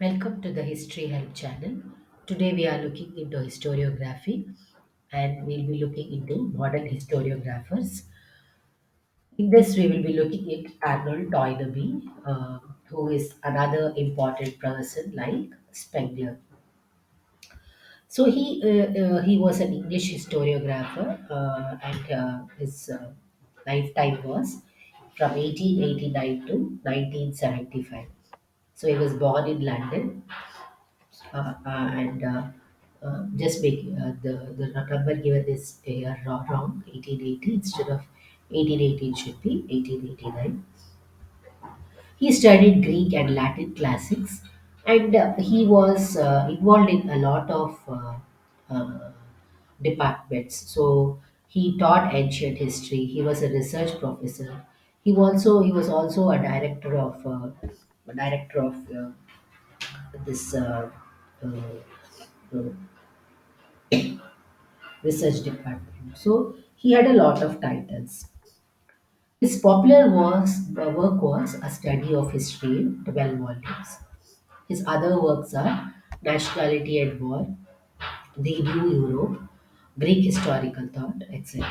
Welcome to the History Help channel. Today we are looking into historiography and we'll be looking into modern historiographers. In this, we will be looking at Arnold Toynbee, who is another important person like Spengler. So he was an English historiographer, and his lifetime was from 1889 to 1975. So he was born in London, and just making the number given is here wrong, 1880 instead of 1818 should be 1889. He studied Greek and Latin classics, and he was involved in a lot of uh, departments. So he taught ancient history. He was a research professor. He was also a director of this uh, uh, research department. So he had a lot of titles. His work was A Study of History in 12 volumes. His other works are Nationality and War, The New Europe, Greek Historical Thought, etc.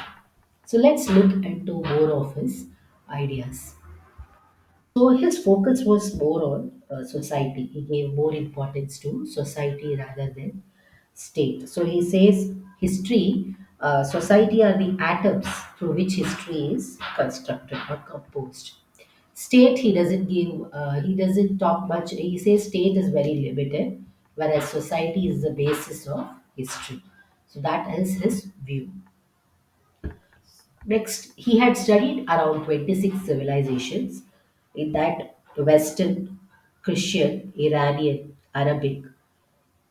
So let's look into more of his ideas. So his focus was more on society. He gave more importance to society rather than state. So he says history, society are the atoms through which history is constructed or composed. State, he doesn't talk much. He says state is very limited, whereas society is the basis of history. So that is his view. Next, he had studied around 26 civilizations, in that Western, Christian, Iranian, Arabic,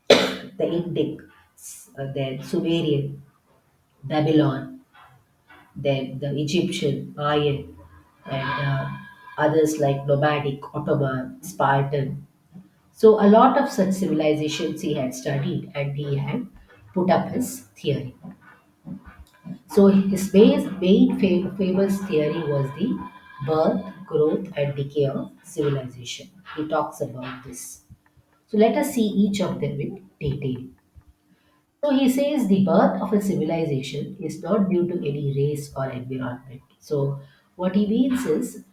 the Indic, then Sumerian, Babylon, then the Egyptian, Mayan, and others like nomadic, Ottoman, Spartan. So a lot of such civilizations he had studied and he had put up his theory. So his famous theory was the birth, growth, and decay of civilization. He talks about this. So let us see each of them in detail. So he says the birth of a civilization is not due to any race or environment. So what he means is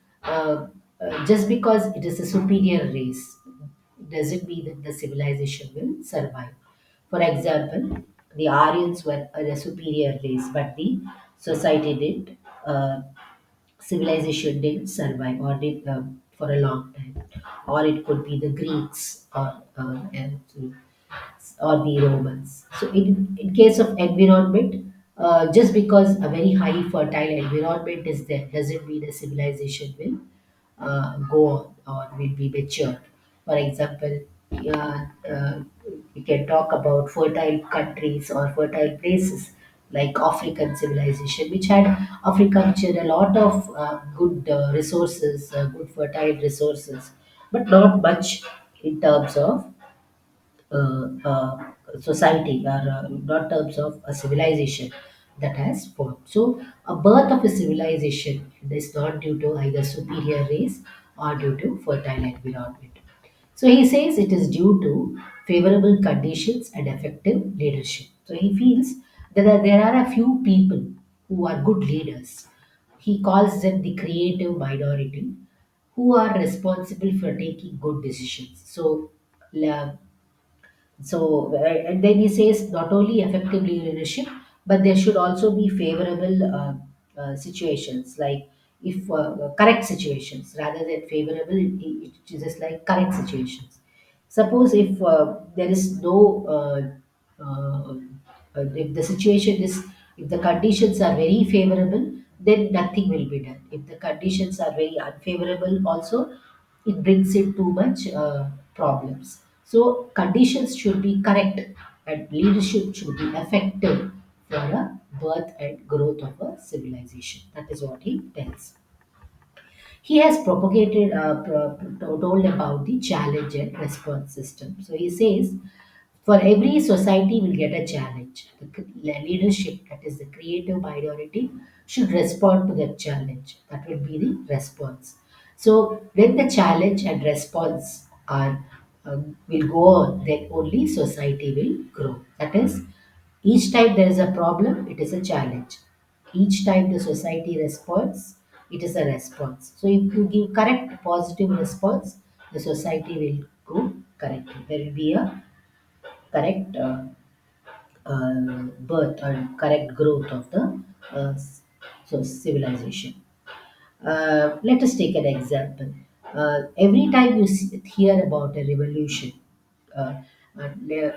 just because it is a superior race doesn't mean that the civilization will survive. For example, the Aryans were a superior race, but the society did, civilization didn't survive or did for a long time. Or it could be the Greeks or the Romans. So, in case of environment, just because a very high fertile environment is there doesn't mean a civilization will go on or will be matured. For example, we can talk about fertile countries or fertile places like African civilization, which had a lot of good resources, good fertile resources, but not much in terms of society or not terms of a civilization that has formed. So, a birth of a civilization is not due to either superior race or due to fertile environment. So, he says it is due to favorable conditions and effective leadership. So, he feels that there are a few people who are good leaders. He calls them the creative minority who are responsible for taking good decisions. So, and then he says not only effective leadership, but there should also be favorable situations, like if correct situations rather than favorable, it is just like correct situations. Suppose if there is no, if the situation is, if the conditions are very favorable, then nothing will be done. If the conditions are very unfavorable, also it brings in too much problems. So conditions should be correct and leadership should be effective for a birth and growth of a civilization. That is what he tells. He has told about the challenge and response system. So he says, for every society will get a challenge. The leadership, that is the creative minority, should respond to that challenge. That will be the response. So when the challenge and response are will go on, then only society will grow. That is, each time there is a problem, it is a challenge. Each time the society responds, it is a response. So if you give correct positive response, the society will go correctly. There will be a correct birth and correct growth of the civilization. Let us take an example. Every time you hear about a revolution, uh,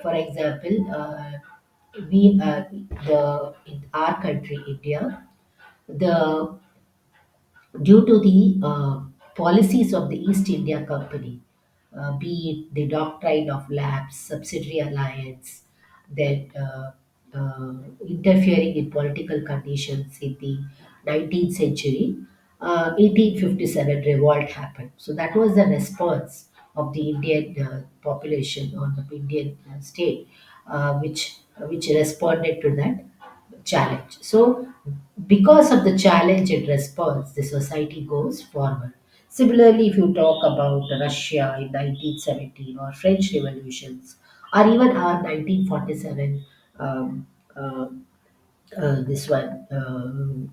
for example, we the in our country, India, the due to the policies of the East India Company, be it the doctrine of lapse, subsidiary alliance, that interfering in political conditions in the 19th century, 1857 revolt happened. So that was the response of the Indian population or the Indian state, which responded to that challenge. So, because of the challenge and response, the society goes forward. Similarly, if you talk about Russia in 1917 or French revolutions, or even our 1947, um, uh, this one,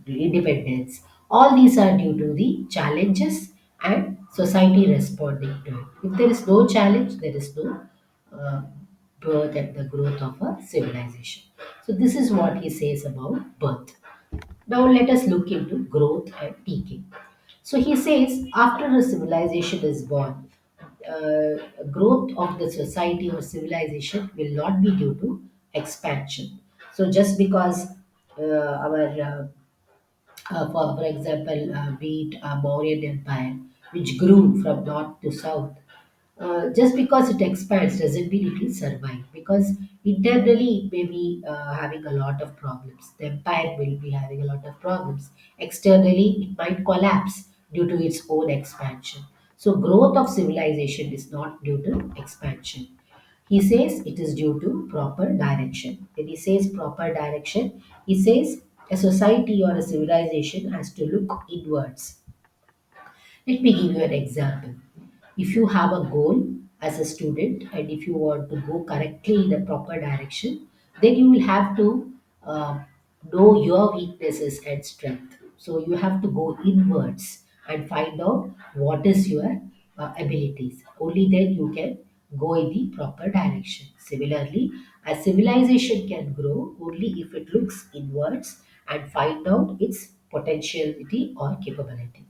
independence, all these are due to the challenges and society responding to it. If there is no challenge, there is no uh, birth and the growth of a civilization. So this is what he says about birth. Now let us look into growth and decay. So he says after a civilization is born, growth of the society or civilization will not be due to expansion. So just because our for example, be it Mauryan Empire, which grew from north to south. Just because it expands doesn't mean it will survive, because internally it may be having a lot of problems. The empire will be having a lot of problems. Externally, it might collapse due to its own expansion. So, growth of civilization is not due to expansion. He says it is due to proper direction. When he says proper direction, he says a society or a civilization has to look inwards. Let me give you an example. If you have a goal as a student and if you want to go correctly in a proper direction, then you will have to uh, know your weaknesses and strength. So you have to go inwards and find out what is your abilities. Only then you can go in the proper direction. Similarly, a civilization can grow only if it looks inwards and find out its potentiality or capability.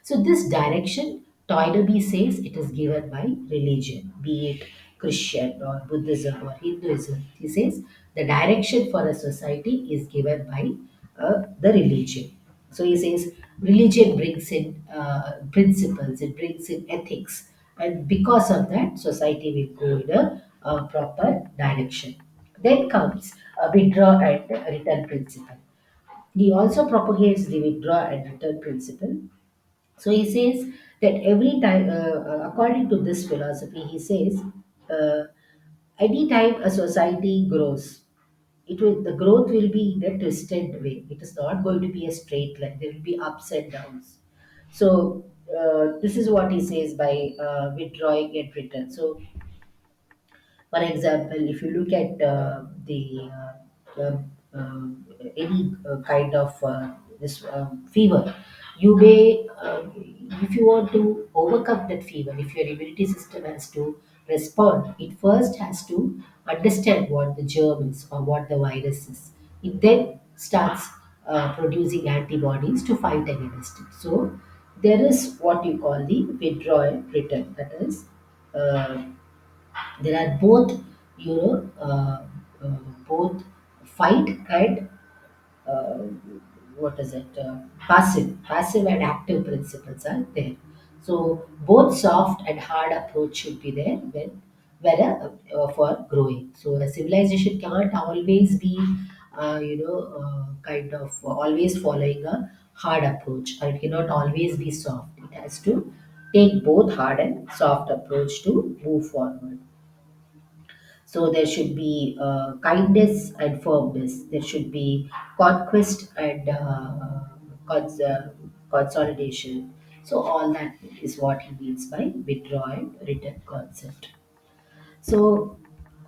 So this direction, Toynbee says, it is given by religion, be it Christian or Buddhism or Hinduism. He says the direction for a society is given by the religion. So he says religion brings in principles, it brings in ethics, and because of that, society will go in a proper direction. Then comes a withdraw and return principle. He also propagates the withdraw and return principle. So he says that every time, according to this philosophy, he says, uh, any time a society grows, the growth will be in a twisted way. It is not going to be a straight line. There will be ups and downs. So this is what he says by withdrawing and return. So for example, if you look at any kind of this fever, you may, if you want to overcome that fever, if your immunity system has to respond, it first has to understand what the germ is or what the virus is. It then starts producing antibodies to fight against it. So there is what you call the withdrawal return. That is. Uh, there are both, you know, both fight and uh, what is it? Passive and active principles are there. So both soft and hard approach should be there for growing. So a civilization can't always be, kind of always following a hard approach, or it cannot always be soft. It has to take both hard and soft approach to move forward. So there should be kindness and firmness. There should be conquest and consolidation. So all that is what he means by withdraw and return concept. So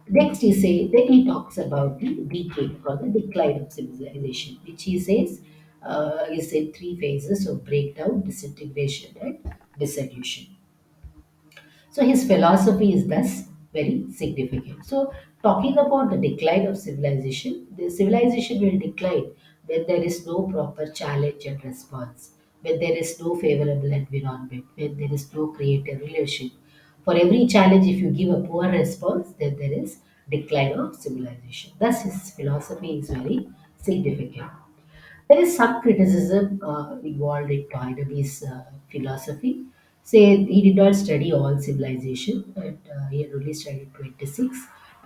next then he talks about the decay or the decline of civilization, which he says is in three phases of breakdown, disintegration, and dissolution. So his philosophy is thus very significant. So talking about the decline of civilization, the civilization will decline when there is no proper challenge and response, when there is no favorable environment, when there is no creative leadership. For every challenge, if you give a poor response, then there is decline of civilization. Thus, his philosophy is very significant. There is some criticism involved in Toynbee's philosophy. Say he did not study all civilization, and he had only studied 26,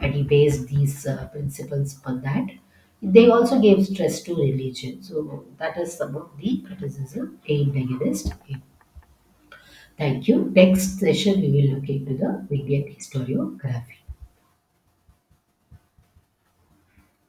and he based these principles upon that. They also gave stress to religion, so that is some of the criticism aimed against him. Thank you. Next session we will look into the Indian historiography.